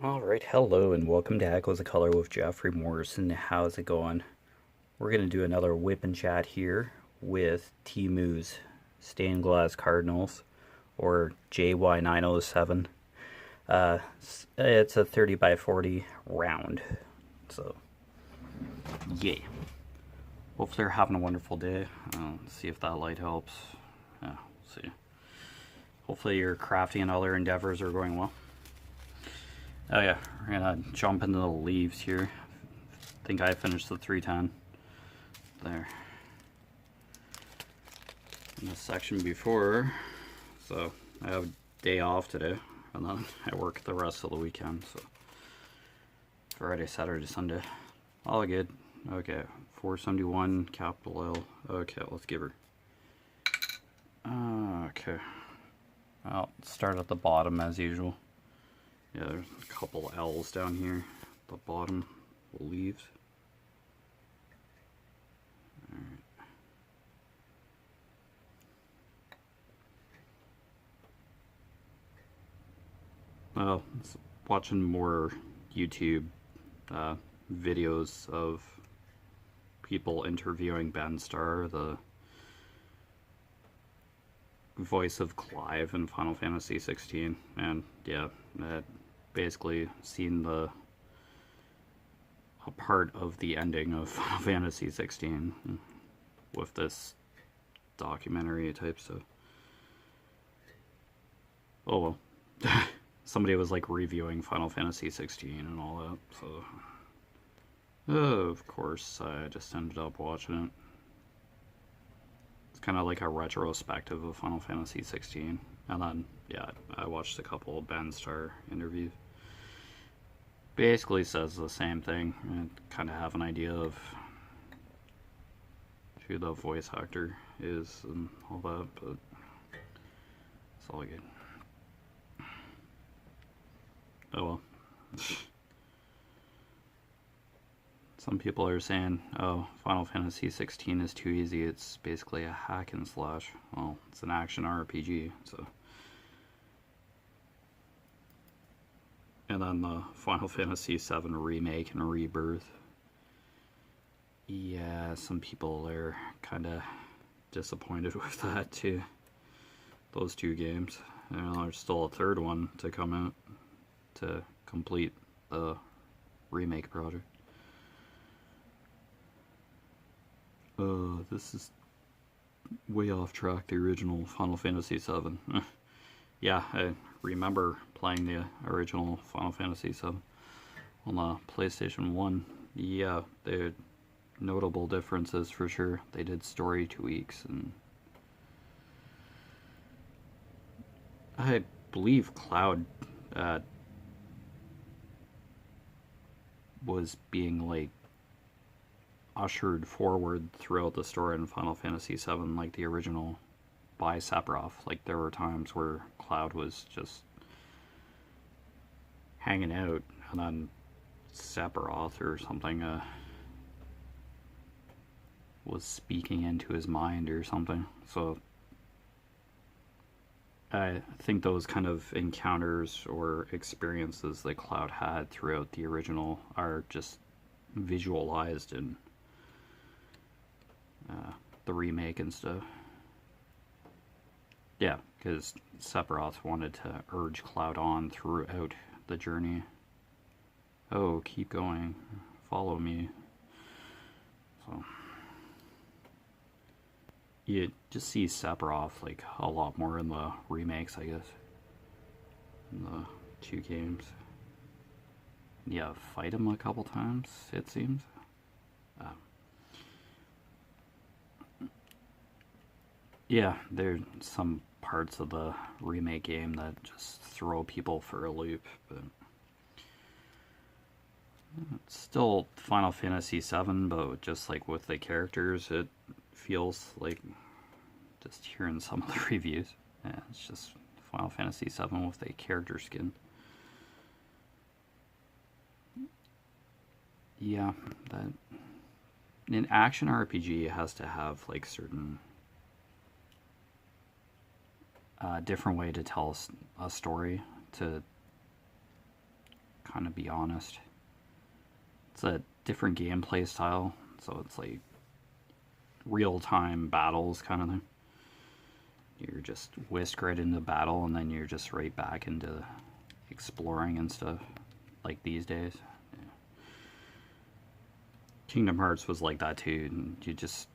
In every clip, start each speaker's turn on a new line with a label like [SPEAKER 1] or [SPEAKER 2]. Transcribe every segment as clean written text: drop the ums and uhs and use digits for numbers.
[SPEAKER 1] Alright, hello and welcome to Echoes of Color with Jeffery Morrison. How's it going? We're going to do another whip and chat here with Timu's Stained Glass Cardinals, or JY907. It's a 30 by 40 round. So, yay. Hopefully they're having a wonderful day. Let's see if that light helps. Yeah, we'll see. Hopefully your crafting and other endeavors are going well. Oh yeah, we're gonna jump into the leaves here. I think I finished the 310 there in the section before, so I have a day off today, and then I work the rest of the weekend. So Friday, Saturday, Sunday, all good. Okay, 471 capital L. Okay, let's give her. Okay, I'll start at the bottom as usual. Yeah, there's a couple L's down here at the bottom, leaves. Alright. Well, watching more YouTube videos of people interviewing Ben Starr, the voice of Clive in Final Fantasy 16, and yeah, I basically seen a part of the ending of Final Fantasy 16 with this documentary type stuff. Oh well. Somebody was like reviewing Final Fantasy 16 and all that, so of course I just ended up watching it. It's kind of like a retrospective of Final Fantasy 16, and then yeah, I watched a couple of Ben Starr interviews. Basically says the same thing, and kind of have an idea of who the voice actor is and all that, but it's all good. Oh well. Some people are saying, oh, Final Fantasy 16 is too easy, it's basically a hack and slash. Well, it's an action RPG, so. And then the Final Fantasy 7 remake and rebirth. Yeah, some people are kind of disappointed with that too. Those two games. There's still a third one to come out to complete the remake project. This is way off track, the original Final Fantasy 7. Yeah, I remember playing the original Final Fantasy 7 on the PlayStation 1. Yeah, the notable differences for sure. They did story tweaks, and I believe Cloud was being like ushered forward throughout the story in Final Fantasy 7 like the original by Sephiroth. Like there were times where Cloud was just hanging out, and then Sephiroth or something was speaking into his mind or something. So I think those kind of encounters or experiences that Cloud had throughout the original are just visualized in the remake and stuff. Yeah, because Sephiroth wanted to urge Cloud on throughout the journey. Oh, keep going. Follow me. So you just see Sephiroth like a lot more in the remakes, I guess. In the two games. Yeah, fight him a couple times, it seems. Yeah, there's some parts of the remake game that just throw people for a loop, but it's still Final Fantasy VII, but just like with the characters, it feels like just hearing some of the reviews. Yeah, it's just Final Fantasy VII with a character skin. Yeah, that an action RPG has to have like certain different way to tell a story to kind of be honest. It's a different gameplay style, so it's like real-time battles kind of thing. You're just whisked right into battle, and then you're just right back into exploring and stuff, like these days. Yeah. Kingdom Hearts was like that too, and you just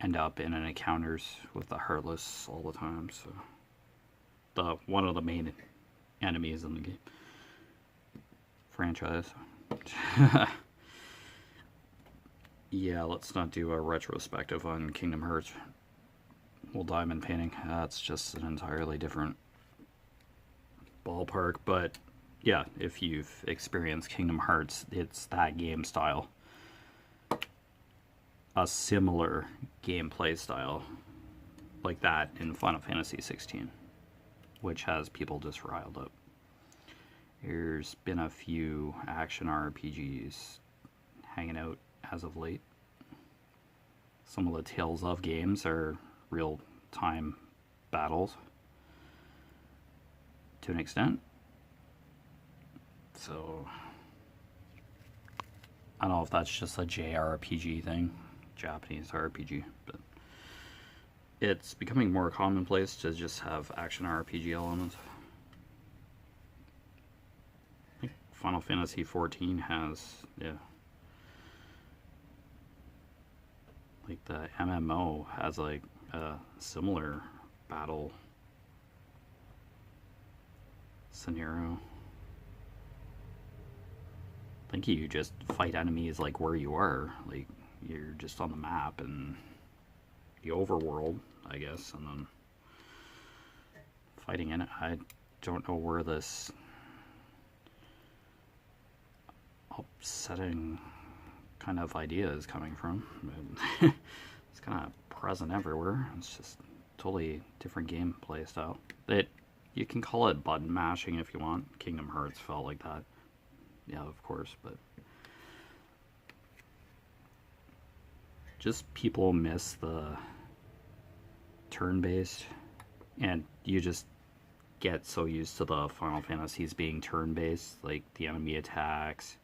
[SPEAKER 1] end up in an encounters with the Heartless all the time. So one of the main enemies in the game franchise. Yeah, let's not do a retrospective on Kingdom Hearts. Well, diamond painting, that's just an entirely different ballpark. But yeah, if you've experienced Kingdom Hearts, it's that game style. A similar gameplay style like that in Final Fantasy 16, which has people just riled up. There's been a few action RPGs hanging out as of late. Some of the Tales of games are real-time battles to an extent. So I don't know if that's just a JRPG thing, Japanese RPG, but it's becoming more commonplace to just have action RPG elements. I think Final Fantasy 14 has, yeah. Like the MMO has like a similar battle scenario. I think you just fight enemies like where you are, like you're just on the map and the overworld, I guess, and then fighting in it. I don't know where this upsetting kind of idea is coming from, but it's kind of present everywhere. It's just totally different gameplay style. You can call it button mashing if you want. Kingdom Hearts felt like that, yeah, of course, but just people miss the turn-based, and you just get so used to the Final Fantasies being turn-based, like the enemy attacks.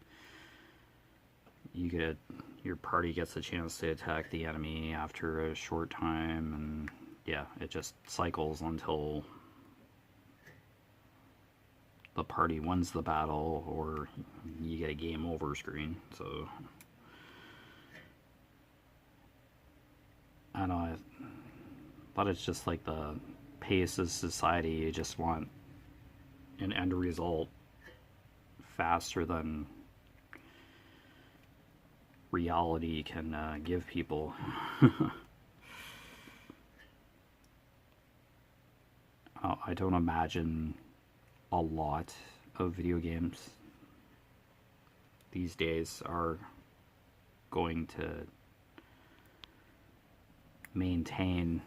[SPEAKER 1] Your party gets a chance to attack the enemy after a short time, and yeah, it just cycles until the party wins the battle or you get a game over screen. So I don't know, but it's just like the pace of society. You just want an end result faster than reality can give people. I don't imagine a lot of video games these days are going to maintain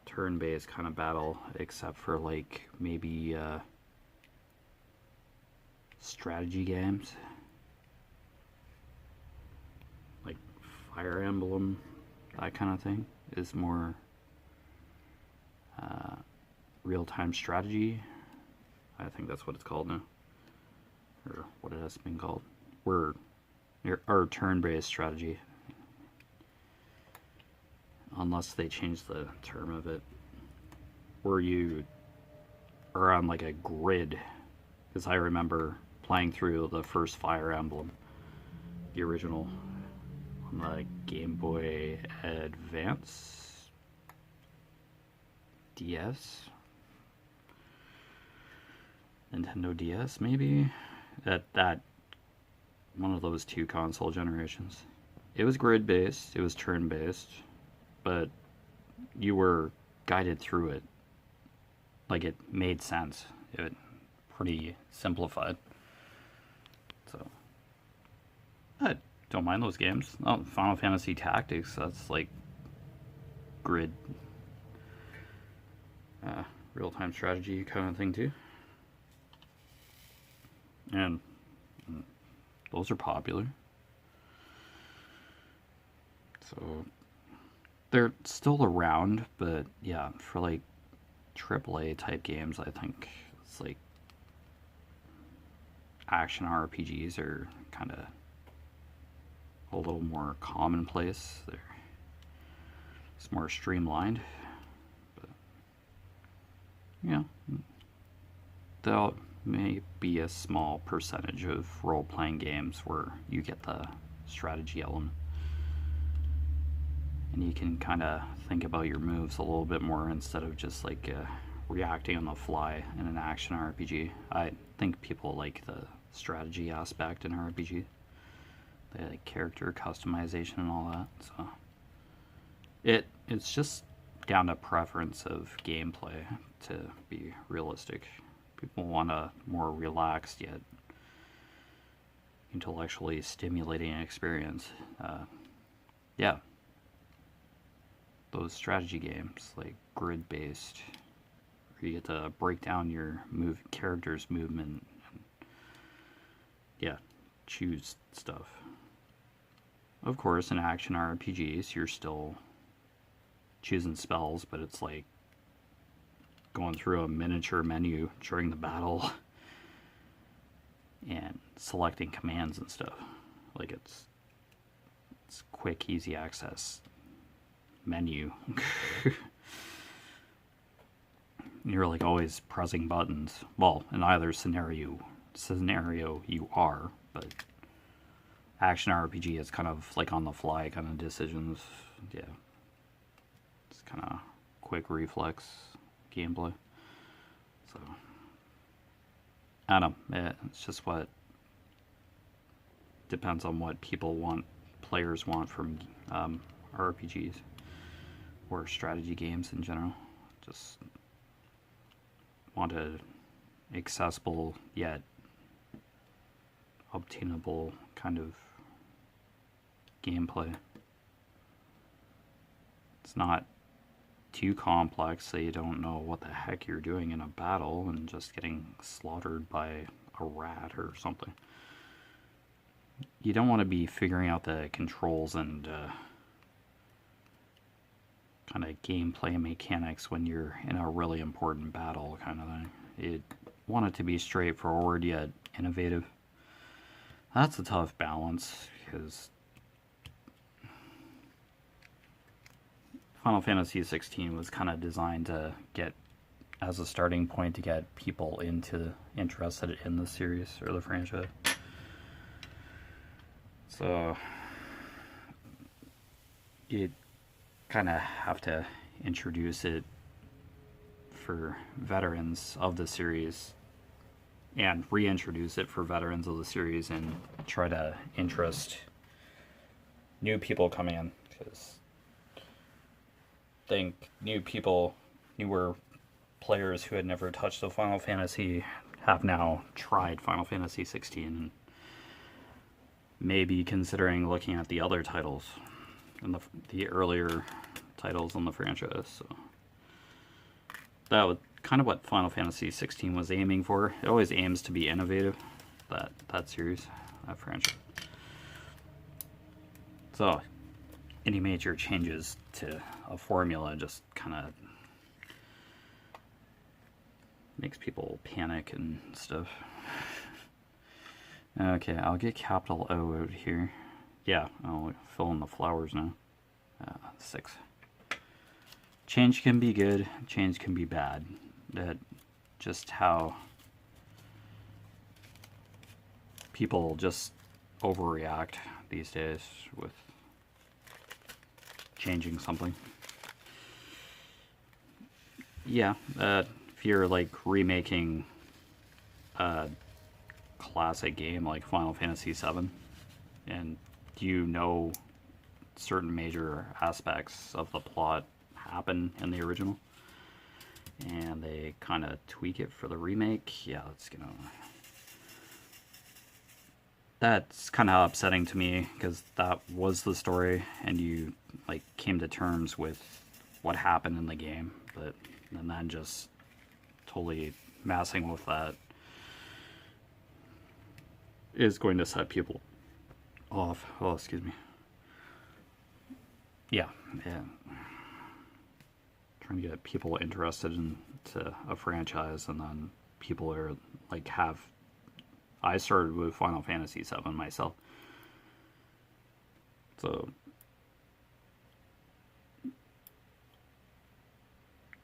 [SPEAKER 1] turn-based kind of battle, except for like maybe strategy games like Fire Emblem, that kind of thing is more real-time strategy. I think that's what it's called now, or what it has been called. Or turn-based strategy, unless they change the term of it, where you are on like a grid, because I remember playing through the first Fire Emblem, the original, on the Game Boy Advance DS, Nintendo DS maybe, that one of those two console generations. It was grid based, it was turn based, but you were guided through it. Like, it made sense. It pretty simplified. So I don't mind those games. Oh, Final Fantasy Tactics, that's like grid real-time strategy kind of thing too. And those are popular. So they're still around, but yeah, for like AAA type games, I think it's like action RPGs are kind of a little more commonplace. It's more streamlined. But, yeah, there may be a small percentage of role-playing games where you get the strategy element. And you can kind of think about your moves a little bit more instead of just like reacting on the fly in an action RPG. I think people like the strategy aspect in RPG. They like character customization and all that. So it's just down to preference of gameplay, to be realistic. People want a more relaxed yet intellectually stimulating experience. Yeah, those strategy games like grid-based, where you get to break down your character's movement and, yeah, choose stuff. Of course, in action RPGs, you're still choosing spells, but it's like going through a miniature menu during the battle and selecting commands and stuff. Like it's quick, easy access menu. You're like always pressing buttons. Well, in either scenario you are, but action RPG is kind of like on the fly kind of decisions. Yeah, it's kind of quick reflex gameplay. So I don't know. It's just what depends on what players want from RPGs or strategy games in general. Just want a accessible yet obtainable kind of gameplay. It's not too complex so you don't know what the heck you're doing in a battle and just getting slaughtered by a rat or something. You don't want to be figuring out the controls and kind of gameplay mechanics when you're in a really important battle kind of thing. You want it to be straightforward yet innovative. That's a tough balance, because Final Fantasy XVI was kind of designed to get as a starting point to get people interested in the series or the franchise. So you kind of have to introduce it for veterans of the series and reintroduce it for veterans of the series and try to interest new people coming in, because I think newer players who had never touched a Final Fantasy have now tried Final Fantasy 16 and maybe considering looking at the other titles and the earlier titles in the franchise. So that was kind of what Final Fantasy 16 was aiming for. It always aims to be innovative, that series, that franchise. So any major changes to a formula just kind of makes people panic and stuff. Okay, I'll get capital O out here. Yeah, I'll fill in the flowers now. 6. Change can be good, change can be bad. That just how people just overreact these days with changing something. Yeah, if you're like remaking a classic game like Final Fantasy VII, and you know certain major aspects of the plot happen in the original, and they kind of tweak it for the remake, yeah, that's kind of upsetting to me, because that was the story and you like came to terms with what happened in the game, and then just totally messing with that is going to set people off. Oh, excuse me. Yeah. Trying to get people interested into a franchise, and then people are like have I started with Final Fantasy VII myself. So,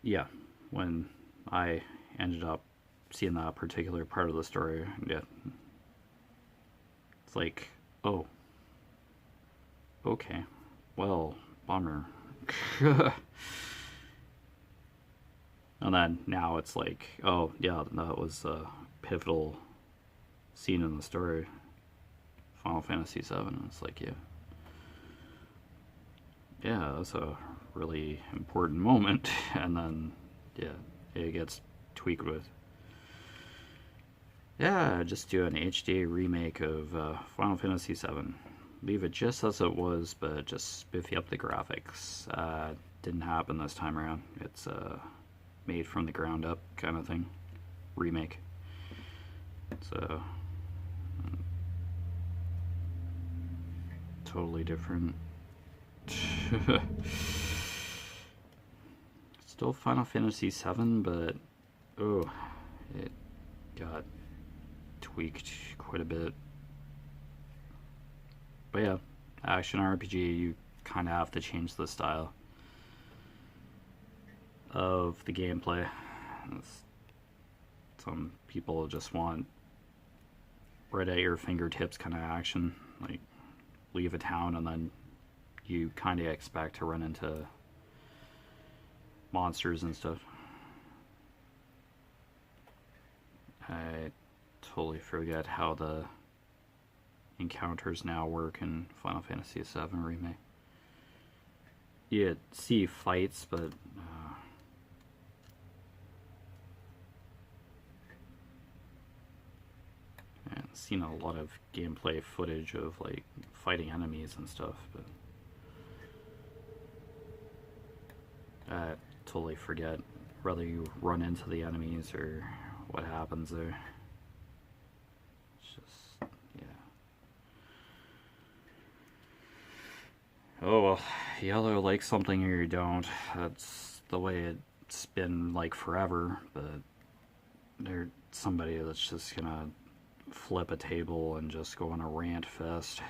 [SPEAKER 1] yeah, when I ended up seeing that particular part of the story, yeah, it's like, oh, okay, well, bummer. And then now it's like, oh, yeah, that was a pivotal scene in the story. Final Fantasy VII. It's like, yeah, that's a really important moment. And then, yeah, it gets tweaked with, yeah, just do an HD remake of Final Fantasy VII. Leave it just as it was, but just spiffy up the graphics. Didn't happen this time around. It's made from the ground up kind of thing. Remake. So, totally different. Still Final Fantasy VII, but oh, it got tweaked quite a bit. But yeah, action RPG, you kind of have to change the style of the gameplay. Some people just want right at your fingertips kind of action, like leave a town and then you kind of expect to run into monsters and stuff. I totally forget how the encounters now work in Final Fantasy VII Remake. You see fights, but I've seen a lot of gameplay footage of like fighting enemies and stuff, but I totally forget whether you run into the enemies or what happens there. It's just, yeah. Oh well, you either like something or you don't. That's the way it's been like forever, but there's somebody that's just gonna flip a table and just go on a rant fest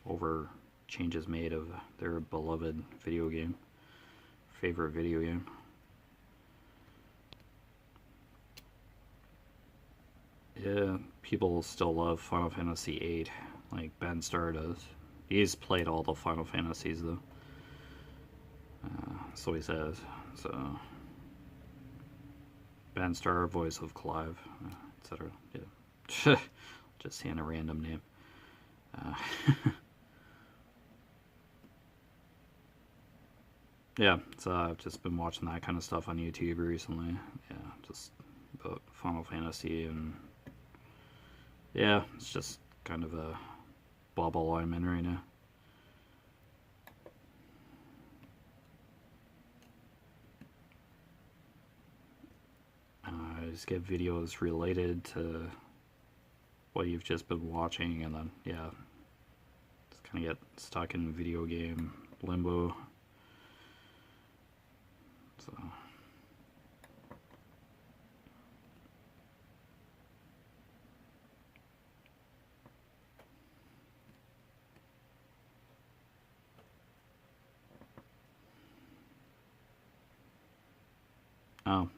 [SPEAKER 1] over changes made of their beloved video game, favorite video game. Yeah, people still love Final Fantasy VIII, like Ben Starr does. He's played all the Final Fantasies though, so he says. So Ben Starr, voice of Clive, etc. Yeah, just saying a random name. Yeah, so I've just been watching that kind of stuff on YouTube recently. Yeah, just about Final Fantasy, and yeah, it's just kind of a bubble I'm in right now. I just get videos related to what you've just been watching, and then, yeah, just kind of get stuck in video game limbo. So. Oh,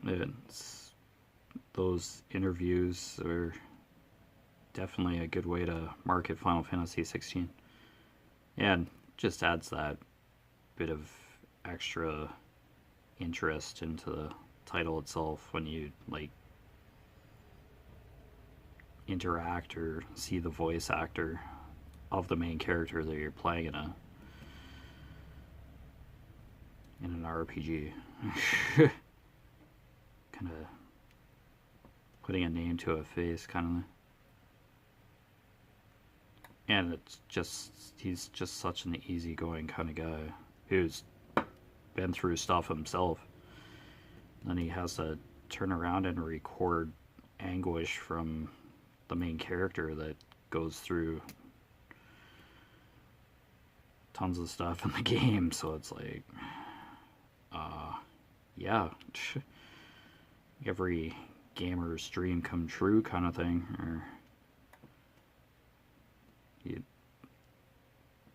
[SPEAKER 1] those interviews are definitely a good way to market Final Fantasy 16. Yeah, and just adds that bit of extra interest into the title itself when you like interact or see the voice actor of the main character that you're playing in an RPG. Kind of putting a name to a face, kind of. And it's just, he's just such an easygoing kind of guy who's been through stuff himself. Then he has to turn around and record anguish from the main character that goes through tons of stuff in the game. So it's like, yeah. Every gamer's dream come true kind of thing, or you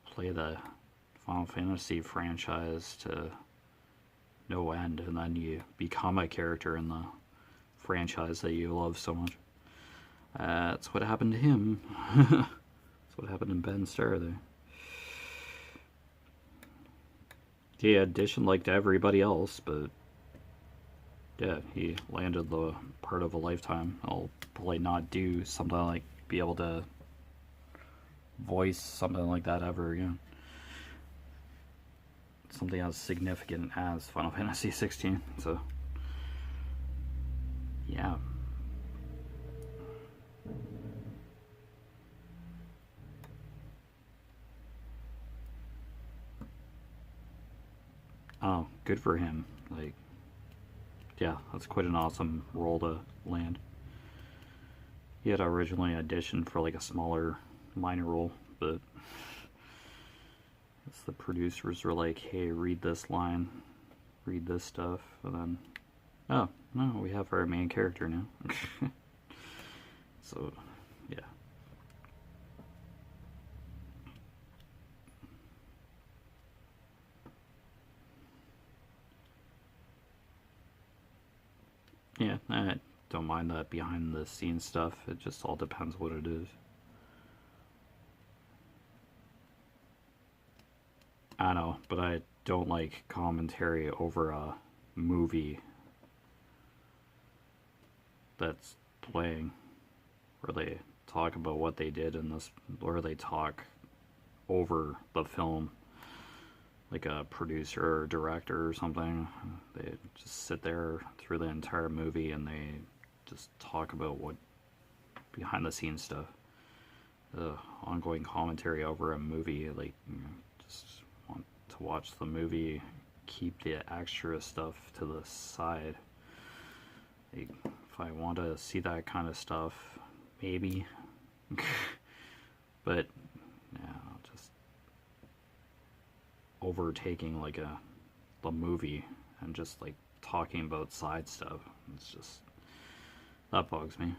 [SPEAKER 1] play the Final Fantasy franchise to no end, and then you become a character in the franchise that you love so much. That's what happened to him. That's what happened in Ben Starr there. He auditioned like everybody else, but yeah, he landed the part of a lifetime. I'll probably not do something like be able to voice something like that ever again. Something as significant as Final Fantasy 16. So, yeah. Oh, good for him. Like, yeah, that's quite an awesome role to land. He had originally auditioned for like a smaller, minor role, but the producers were like, hey, read this line, read this stuff, and then, oh, no, we have our main character now. So, yeah. Yeah, I don't mind that behind the scenes stuff. It just all depends what it is. I know, but I don't like commentary over a movie that's playing, where they talk about what they did in this, or they talk over the film, like a producer or director or something. They just sit there through the entire movie and they just talk about what behind the scenes stuff. Ongoing commentary over a movie, like, just want to watch the movie, keep the extra stuff to the side. Like, if I want to see that kind of stuff, maybe. But yeah, just overtaking like the movie and just like talking about side stuff, it's just, that bugs me.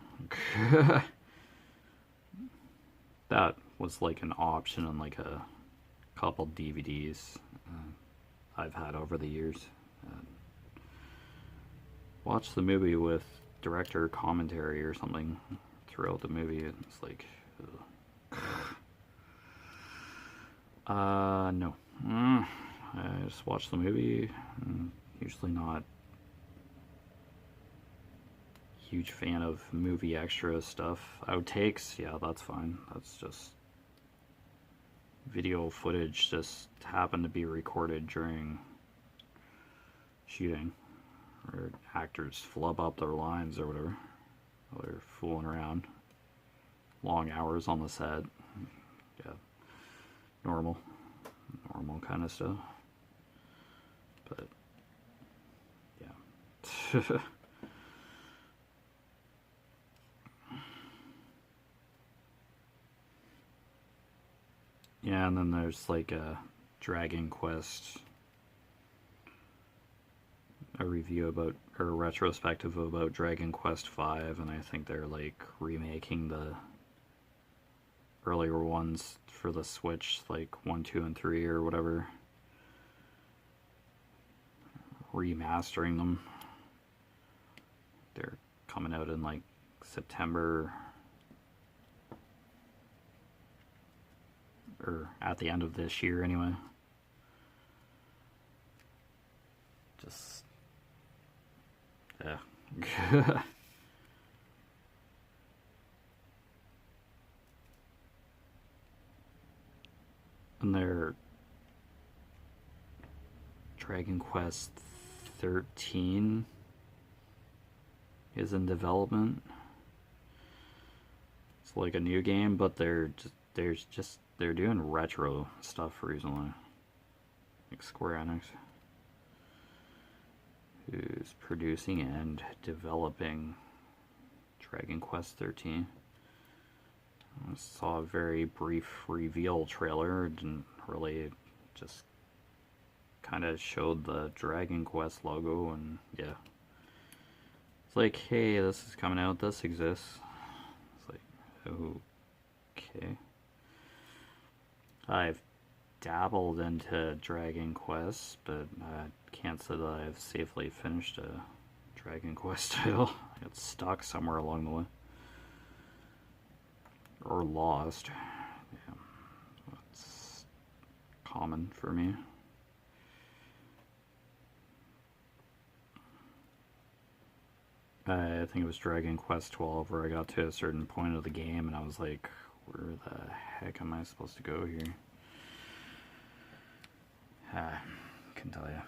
[SPEAKER 1] That was like an option in like a couple DVDs I've had over the years. Watch the movie with director commentary or something throughout the movie. It's like, no. I just watch the movie. Usually not huge fan of movie extra stuff. Outtakes, yeah, that's fine. That's just video footage just happened to be recorded during shooting, or actors flub up their lines or whatever while they're fooling around. Long hours on the set. Yeah, normal kind of stuff. But yeah. Yeah, and then there's like a Dragon Quest, a review about, or a retrospective about Dragon Quest V, and I think they're like remaking the earlier ones for the Switch, like 1, 2, and 3 or whatever. Remastering them. They're coming out in like September, or at the end of this year anyway. Just, yeah. And their Dragon Quest 13 is in development. It's like a new game, but they're doing retro stuff recently. Like Square Enix, who's producing and developing Dragon Quest 13. I saw a very brief reveal trailer. It didn't really, just kind of showed the Dragon Quest logo, and yeah, It's like, hey, this is coming out, this exists. It's like, okay. I've dabbled into Dragon Quest, but I can't say that I've safely finished a Dragon Quest title. I got stuck somewhere along the way. Or lost. Yeah, that's common for me. I think it was Dragon Quest 12 where I got to a certain point of the game and I was like, where the heck am I supposed to go here? Can tell you.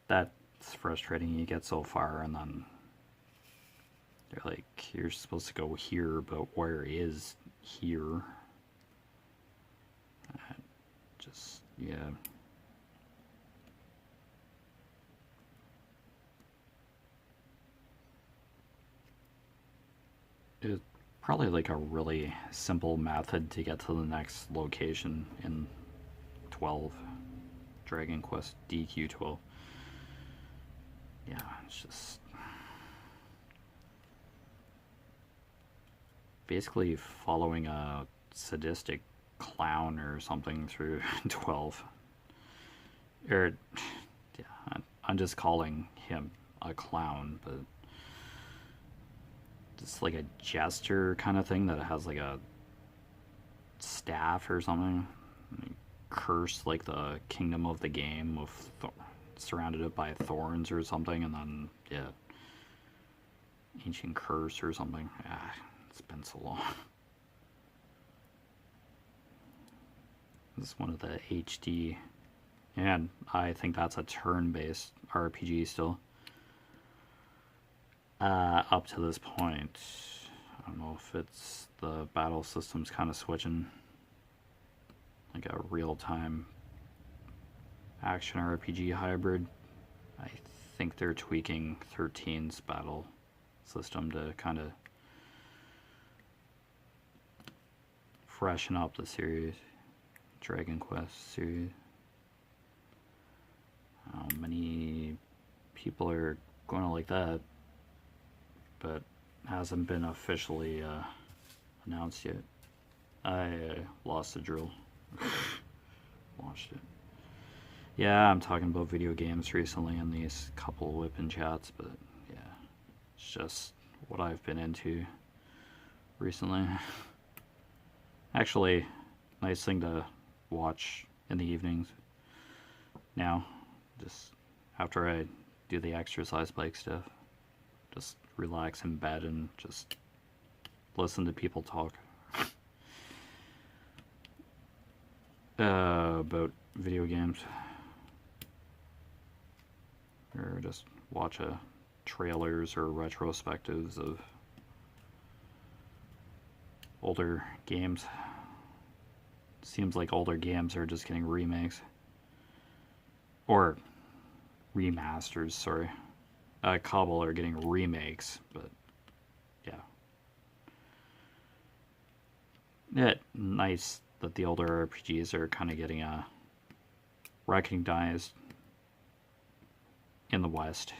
[SPEAKER 1] That's frustrating. You get so far and then they're like, you're supposed to go here, but where is here? Just, yeah. It's probably like a really simple method to get to the next location in 12. Dragon Quest DQ12. Yeah, it's just basically following a sadistic clown or something through 12. Or, yeah, I'm just calling him a clown, but it's like a jester kind of thing that has like a staff or something. Curse like the kingdom of the game with surrounded it by thorns or something, and then yeah, ancient curse or something. It's been so long. This is one of the HD, and I think that's a turn-based RPG still. Up to this point, I don't know if it's the battle system's kind of switching, like a real-time action RPG hybrid. I think they're tweaking 13's battle system to kind of freshen up the series, Dragon Quest series. How many people are going to like that, but hasn't been officially announced yet. I lost the drill. Watched it. Yeah, I'm talking about video games recently in these couple WIP and chats, but yeah, it's just what I've been into recently. Actually, nice thing to watch in the evenings now, just after I do the exercise bike stuff. Just relax in bed and just listen to people talk about video games, or just watch trailers or retrospectives of older games. Seems like older games are just getting remakes or remasters, sorry. A couple are getting remakes, but yeah. Yeah, nice that the older RPGs are kind of getting recognized in the West.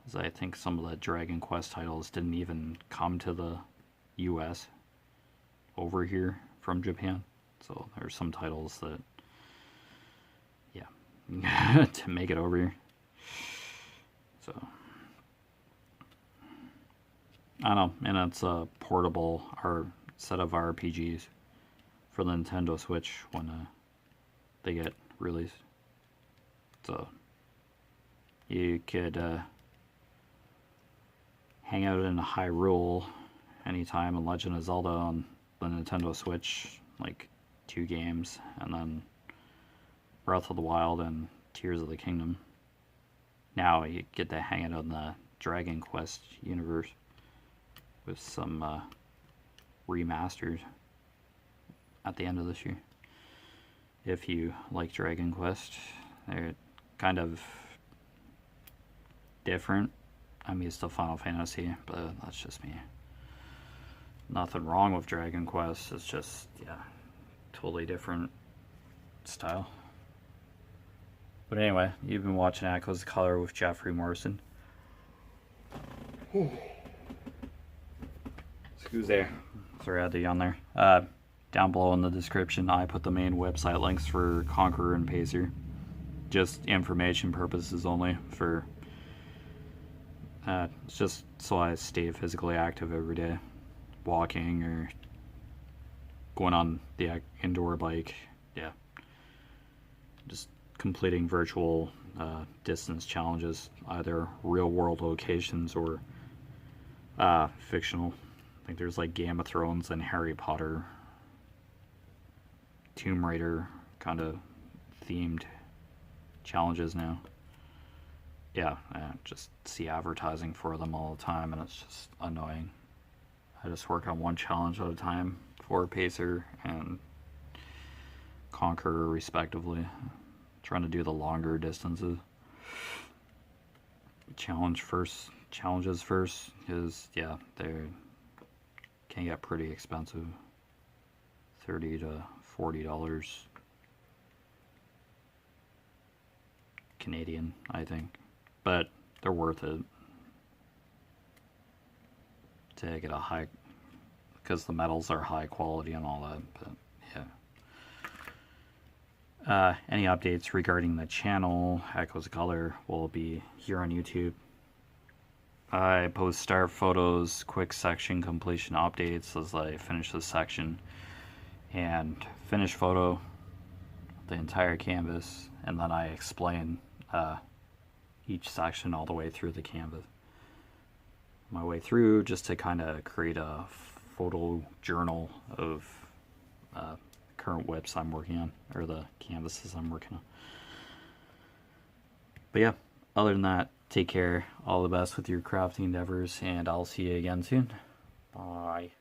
[SPEAKER 1] As I think some of the Dragon Quest titles didn't even come to the US over here from Japan. So there's some titles that, yeah, to make it over here. So, I don't know, and it's a portable set of RPGs for the Nintendo Switch when they get released. So, you could hang out in Hyrule anytime in Legend of Zelda on the Nintendo Switch, like 2 games, and then Breath of the Wild and Tears of the Kingdom. Now you get to hang out in the Dragon Quest universe with some remasters at the end of this year. If you like Dragon Quest, they're kind of different. I'm used to Final Fantasy, but that's just me. Nothing wrong with Dragon Quest, it's just, yeah, totally different style. But anyway, you've been watching Echoes of Color with Jefferey Morrison. Excuse there. Sorry I had to yawn there. Down below in the description, I put the main website links for Conqueror and Pacer. Just information purposes only. For it's just so I stay physically active every day, walking or going on the indoor bike. Yeah, just completing virtual distance challenges, either real world locations or fictional. I think there's like Game of Thrones and Harry Potter, Tomb Raider kind of themed challenges now. Yeah, I just see advertising for them all the time, and it's just annoying. I just work on one challenge at a time for Pacer and Conqueror respectively, trying to do the longer distances. Challenges first, because yeah, they can get pretty expensive. $30 to $40 Canadian, I think, but they're worth it to get a high, because the metals are high quality and all that. But yeah, any updates regarding the channel Echoes of Color will be here on YouTube. I post start photos, quick section completion updates as I finish this section, and finish photo, the entire canvas, and then I explain each section all the way through the canvas. My way through, just to kind of create a photo journal of current WIPs I'm working on, or the canvases I'm working on. But yeah, other than that, take care, all the best with your crafting endeavors, and I'll see you again soon. Bye.